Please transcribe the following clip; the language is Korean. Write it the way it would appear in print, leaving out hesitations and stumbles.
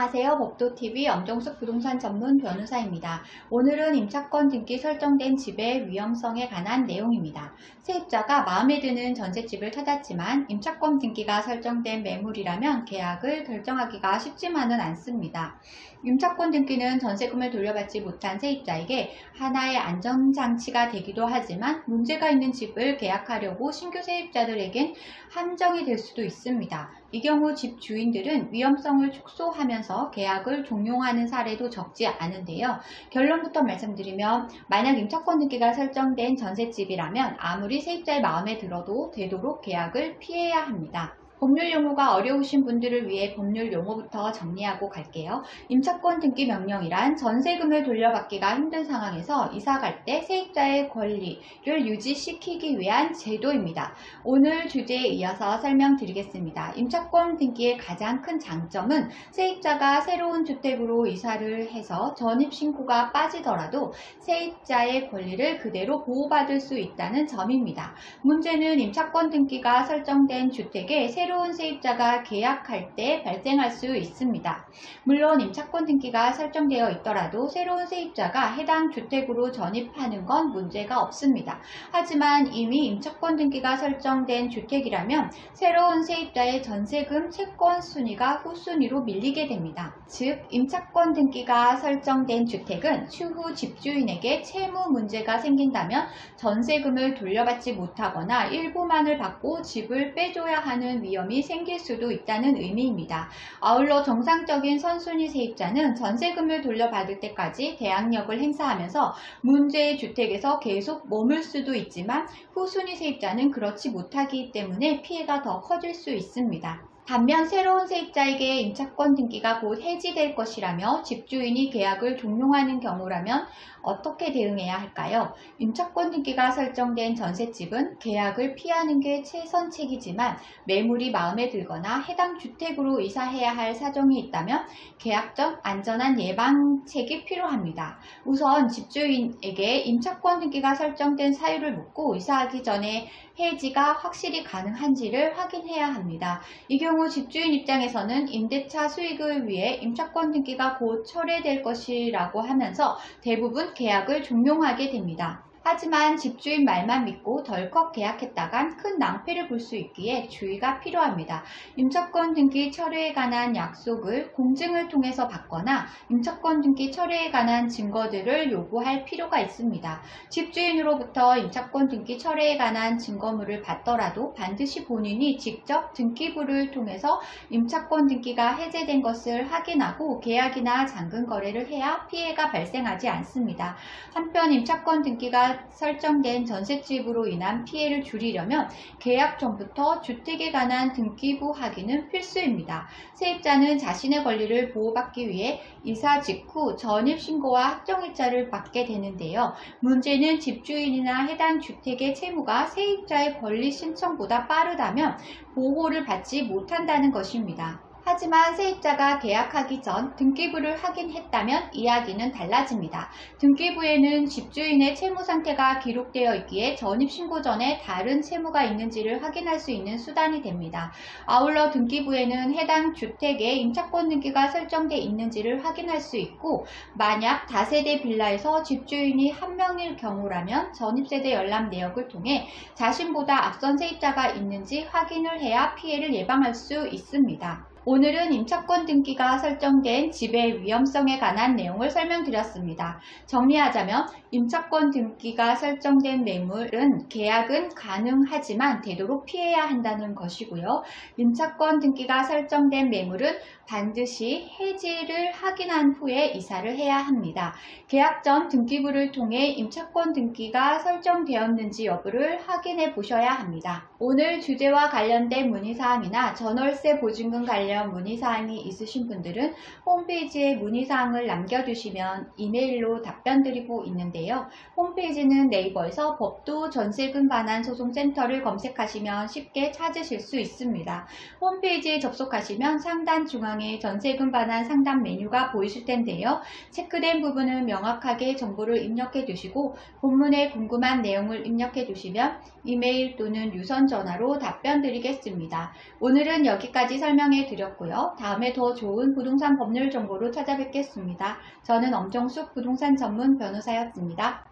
안녕하세요. 법도TV 엄정숙 부동산 전문 변호사입니다. 오늘은 임차권 등기 설정된 집의 위험성에 관한 내용입니다. 세입자가 마음에 드는 전셋집을 찾았지만 임차권 등기가 설정된 매물이라면 계약을 결정하기가 쉽지만은 않습니다. 임차권 등기는 전세금을 돌려받지 못한 세입자에게 하나의 안전장치가 되기도 하지만 문제가 있는 집을 계약하려고 신규 세입자들에겐 함정이 될 수도 있습니다. 이 경우 집 주인들은 위험성을 축소하면서 계약을 종용하는 사례도 적지 않은데요. 결론부터 말씀드리면 만약 임차권 등기가 설정된 전셋집이라면 아무리 세입자의 마음에 들어도 되도록 계약을 피해야 합니다. 법률 용어가 어려우신 분들을 위해 법률 용어부터 정리하고 갈게요. 임차권 등기 명령이란 전세금을 돌려받기가 힘든 상황에서 이사갈 때 세입자의 권리를 유지시키기 위한 제도입니다. 오늘 주제에 이어서 설명드리겠습니다. 임차권 등기의 가장 큰 장점은 세입자가 새로운 주택으로 이사를 해서 전입신고가 빠지더라도 세입자의 권리를 그대로 보호받을 수 있다는 점입니다. 문제는 임차권 등기가 설정된 주택에 새로운 세입자가 계약할 때 발생할 수 있습니다. 물론 임차권 등기가 설정되어 있더라도 새로운 세입자가 해당 주택으로 전입하는 건 문제가 없습니다. 하지만 이미 임차권 등기가 설정된 주택이라면 새로운 세입자의 전세금 채권 순위가 후순위로 밀리게 됩니다. 즉, 임차권 등기가 설정된 주택은 추후 집주인에게 채무 문제가 생긴다면 전세금을 돌려받지 못하거나 일부만을 받고 집을 빼줘야 하는 위험이 생길 수도 있다는 의미입니다. 아울러 정상적인 선순위 세입자는 전세금을 돌려받을 때까지 대항력을 행사하면서 문제의 주택에서 계속 머물 수도 있지만 후순위 세입자는 그렇지 못하기 때문에 피해가 더 커질 수 있습니다. 반면 새로운 세입자에게 임차권 등기가 곧 해지될 것이라며 집주인이 계약을 종용하는 경우라면 어떻게 대응해야 할까요? 임차권 등기가 설정된 전셋집은 계약을 피하는 게 최선책이지만 매물이 마음에 들거나 해당 주택으로 이사해야 할 사정이 있다면 계약 전 안전한 예방책이 필요합니다. 우선 집주인에게 임차권 등기가 설정된 사유를 묻고 이사하기 전에 해지가 확실히 가능한지를 확인해야 합니다. 이 경우 집주인 입장에서는 임대차 수익을 위해 임차권 등기가 곧 철회될 것이라고 하면서 대부분 계약을 종용하게 됩니다. 하지만 집주인 말만 믿고 덜컥 계약했다간 큰 낭패를 볼 수 있기에 주의가 필요합니다. 임차권 등기 철회에 관한 약속을 공증을 통해서 받거나 임차권 등기 철회에 관한 증거들을 요구할 필요가 있습니다. 집주인으로부터 임차권 등기 철회에 관한 증거물을 받더라도 반드시 본인이 직접 등기부를 통해서 임차권 등기가 해제된 것을 확인하고 계약이나 잔금 거래를 해야 피해가 발생하지 않습니다. 한편 임차권 등기가 설정된 전셋집으로 인한 피해를 줄이려면 계약 전부터 주택에 관한 등기부 확인은 필수입니다. 세입자는 자신의 권리를 보호받기 위해 이사 직후 전입신고와 확정일자를 받게 되는데요. 문제는 집주인이나 해당 주택의 채무가 세입자의 권리 신청보다 빠르다면 보호를 받지 못한다는 것입니다. 하지만 세입자가 계약하기 전 등기부를 확인했다면 이야기는 달라집니다. 등기부에는 집주인의 채무 상태가 기록되어 있기에 전입신고 전에 다른 채무가 있는지를 확인할 수 있는 수단이 됩니다. 아울러 등기부에는 해당 주택에 임차권 등기가 설정되어 있는지를 확인할 수 있고 만약 다세대 빌라에서 집주인이 한 명일 경우라면 전입세대 열람 내역을 통해 자신보다 앞선 세입자가 있는지 확인을 해야 피해를 예방할 수 있습니다. 오늘은 임차권 등기가 설정된 집의 위험성에 관한 내용을 설명드렸습니다. 정리하자면 임차권 등기가 설정된 매물은 계약은 가능하지만 되도록 피해야 한다는 것이고요. 임차권 등기가 설정된 매물은 반드시 해지를 확인한 후에 이사를 해야 합니다. 계약 전 등기부를 통해 임차권 등기가 설정되었는지 여부를 확인해 보셔야 합니다. 오늘 주제와 관련된 문의사항이나 전월세 보증금 관련 문의사항이 있으신 분들은 홈페이지에 문의사항을 남겨주시면 이메일로 답변드리고 있는데요. 홈페이지는 네이버에서 법도 전세금 반환 소송센터를 검색하시면 쉽게 찾으실 수 있습니다. 홈페이지에 접속하시면 상단 중앙 상황에 전세금 반환 상담 메뉴가 보이실 텐데요. 체크된 부분은 명확하게 정보를 입력해 두시고 본문에 궁금한 내용을 입력해 두시면 이메일 또는 유선 전화로 답변 드리겠습니다. 오늘은 여기까지 설명해 드렸고요. 다음에 더 좋은 부동산 법률 정보로 찾아뵙겠습니다. 저는 엄정숙 부동산 전문 변호사였습니다.